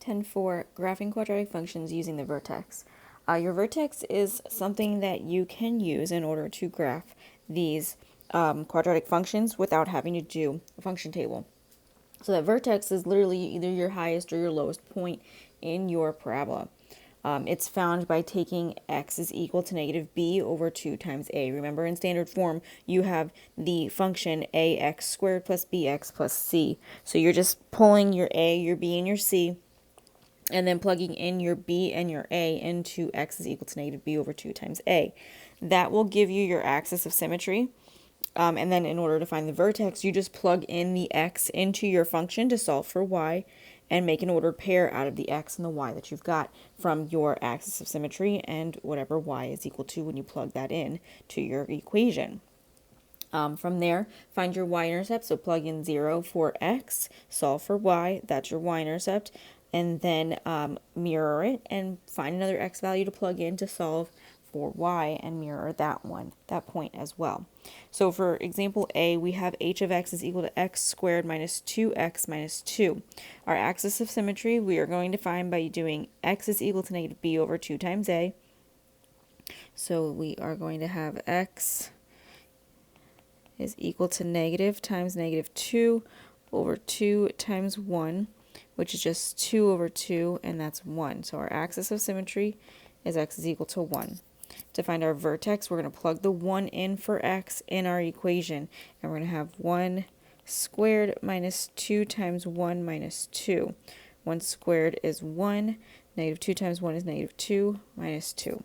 10.4, graphing quadratic functions using the vertex. Your vertex is something that you can use in order to graph these quadratic functions without having to do a function table. So that vertex is literally either your highest or your lowest point in your parabola. It's found by taking x is equal to negative b over 2 times a. Remember, in standard form, you have the function ax squared plus bx plus c. So you're just pulling your a, your b, and your c, and then plugging in your b and your a into x is equal to negative b over 2 times a. That will give you your axis of symmetry. And then in order to find the vertex, you just plug in the x into your function to solve for y and make an ordered pair out of the x and the y that you've got from your axis of symmetry and whatever y is equal to when you plug that in to your equation. From there, find your y-intercept, so plug in 0 for x, solve for y, that's your y-intercept, and then mirror it and find another x value to plug in to solve for y and mirror that point as well. So for example A, we have h of x is equal to x squared minus 2x minus 2. Our axis of symmetry we are going to find by doing x is equal to negative b over 2 times a. So we are going to have x is equal to negative times negative 2 over 2 times 1, which is just 2 over 2, and that's 1. So our axis of symmetry is x is equal to 1. To find our vertex, we're going to plug the 1 in for x in our equation, and we're going to have 1 squared minus 2 times 1 minus 2. 1 squared is 1, negative 2 times 1 is negative 2, minus 2.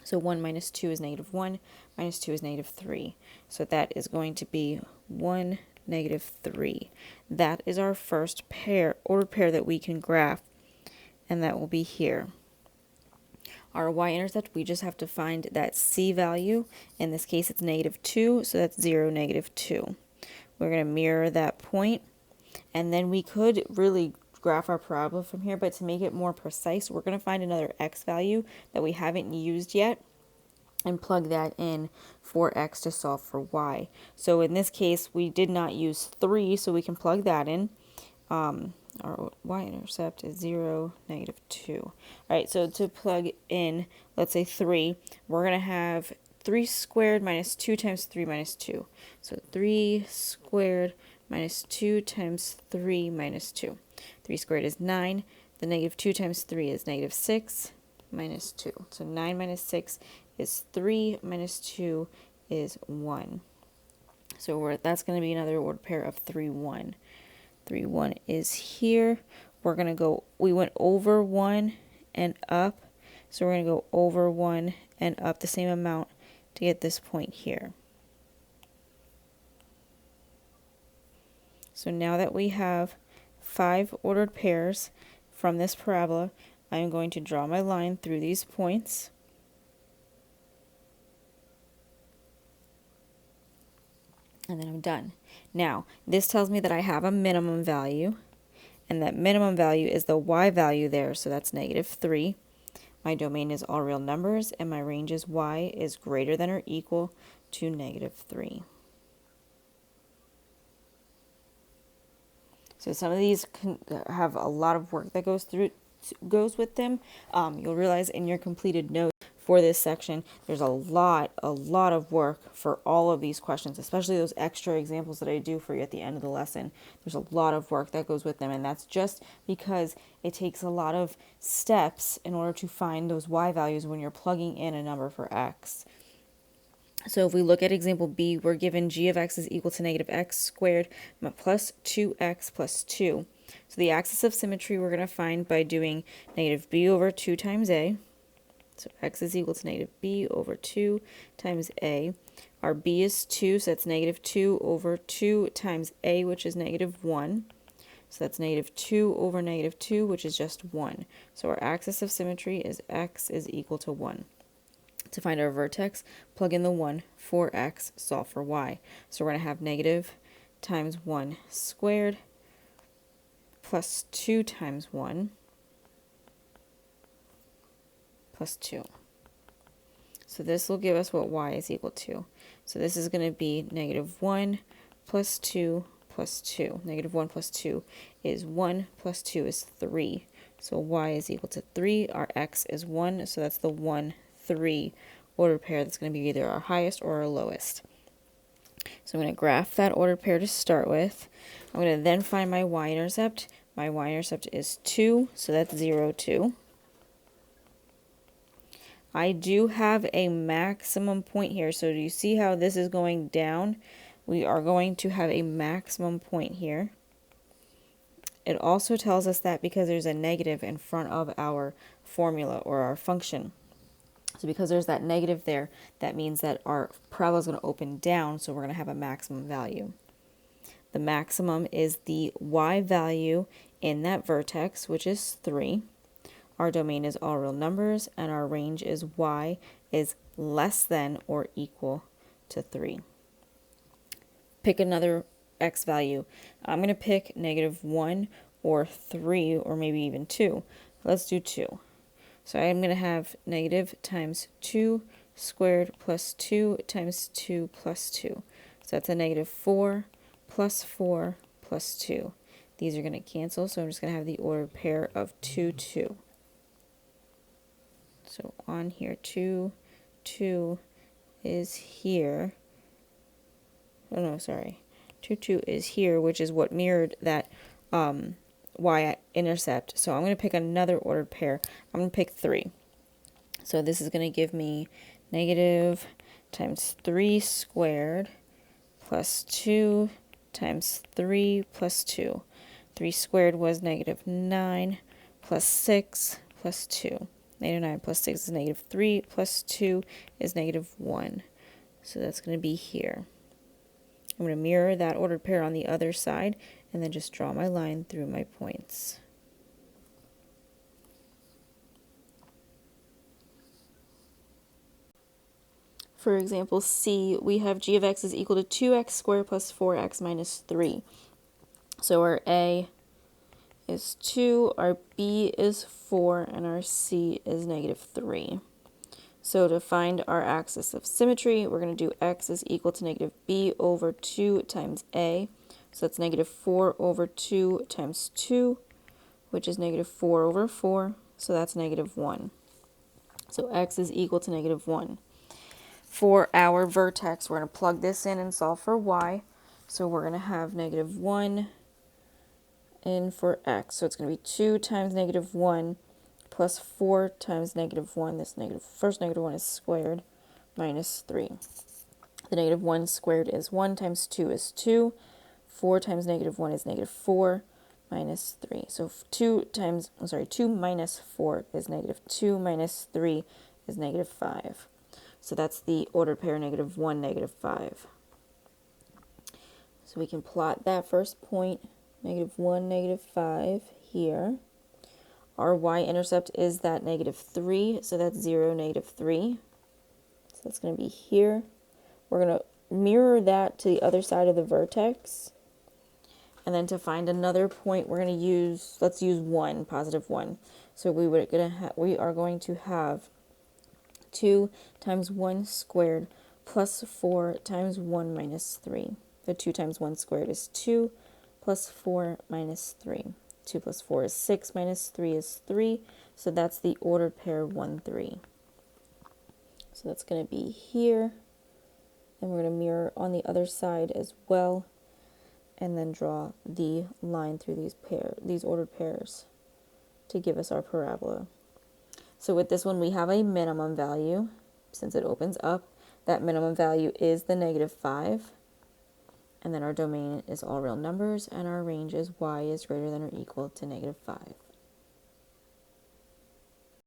So 1 minus 2 is negative 1, minus 2 is negative 3. So that is going to be 1, negative 3. That is our first ordered pair that we can graph, and that will be here. Our y-intercept, we just have to find that c value. In this case, it's negative 2, so that's 0, negative 2. We're going to mirror that point, and then we could really graph our parabola from here, but to make it more precise, we're going to find another x value that we haven't used yet and plug that in for x to solve for y. So in this case, we did not use 3, so we can plug that in. Our y-intercept is 0, negative 2. All right, so to plug in, let's say 3, we're going to have 3 squared minus 2 times 3 minus 2. So 3 squared minus 2 times 3 minus 2. 3 squared is 9. The negative 2 times 3 is negative 6 minus 2. So 9 minus 6 is 3 minus 2 is 1. So that's going to be another ordered pair of 3, 1. 3, 1 is here. We're going to go, we went over 1 and up, so we're going to go over 1 and up the same amount to get this point here. So now that we have 5 ordered pairs from this parabola, I'm going to draw my line through these points. And then I'm done. Now, this tells me that I have a minimum value, and that minimum value is the y value there, so that's negative 3. My domain is all real numbers, and my range is y is greater than or equal to negative 3. So some of these can have a lot of work that goes with them. You'll realize in your completed notes for this section, there's a lot of work for all of these questions, especially those extra examples that I do for you at the end of the lesson. There's a lot of work that goes with them, and that's just because it takes a lot of steps in order to find those y values when you're plugging in a number for x. So if we look at example B, we're given g of x is equal to negative x squared plus 2x plus 2. So the axis of symmetry we're going to find by doing negative b over 2 times a. So x is equal to negative b over 2 times a. Our b is 2, so that's negative 2 over 2 times a, which is negative 1. So that's negative 2 over negative 2, which is just 1. So our axis of symmetry is x is equal to 1. To find our vertex, plug in the 1 for x, solve for y. So we're going to have negative times 1 squared plus 2 times 1 plus 2. So this will give us what y is equal to. So this is going to be negative 1 plus 2 plus 2. Negative 1 plus 2 is 1 plus 2 is 3. So y is equal to 3. Our x is 1, so that's the 1, 3 ordered pair. That's going to be either our highest or our lowest. So I'm going to graph that ordered pair to start with. I'm going to then find my y-intercept. My y-intercept is 2, so that's 0, 2. I do have a maximum point here, so do you see how this is going down? We are going to have a maximum point here. It also tells us that because there's a negative in front of our formula or our function. So because there's that negative there, that means that our parabola is going to open down, so we're going to have a maximum value. The maximum is the y value in that vertex, which is 3. Our domain is all real numbers, and our range is y is less than or equal to 3. Pick another x value. I'm going to pick -1 or 3 or maybe even 2. Let's do 2. So I'm going to have negative times 2 squared plus 2 times 2 plus 2. So that's a -4 plus 4 plus 2. These are going to cancel, so I'm just going to have the ordered pair of 2, 2. So on here, 2, 2 is here. Oh no, sorry. 2, 2 is here, which is what mirrored that y-intercept. So I'm going to pick another ordered pair. I'm going to pick 3. So this is going to give me negative times 3 squared plus 2 times 3 plus 2. 3 squared was -9 plus 6 plus 2. -9 plus 6 is -3 plus 2 is -1. So that's going to be here. I'm going to mirror that ordered pair on the other side and then just draw my line through my points. For example C, we have g of x is equal to 2x squared plus 4x minus 3. So our A is 2, our B is 4, and our C is -3. So to find our axis of symmetry, we're going to do x is equal to -b over 2 times A. So that's -4 over 2 times 2, which is -4 over 4. So that's -1. So x is equal to -1. For our vertex, we're going to plug this in and solve for y. So we're going to have -1 in for x. So it's going to be 2 times -1 plus 4 times -1. This first -1 is squared minus 3. The -1 squared is 1 times 2 is 2. 4 times -1 is -4 minus 3. So 2 minus 4 is -2 minus 3 is -5. So that's the ordered pair -1, -5. So we can plot that first point, -1, -5 here. Our y-intercept is that -3, so that's 0, -3. So that's going to be here. We're going to mirror that to the other side of the vertex. And then to find another point, we're going to use, let's use 1, +1. So we are going to have 2 times 1 squared plus 4 times 1 minus 3. The 2 times 1 squared is 2 plus 4 minus 3. 2 plus 4 is 6 minus 3 is 3. So that's the ordered pair 1, 3. So that's going to be here. And we're going to mirror on the other side as well. And then draw the line through these ordered pairs to give us our parabola. So with this one, we have a minimum value. Since it opens up, that minimum value is the -5. And then our domain is all real numbers, and our range is y is greater than or equal to -5.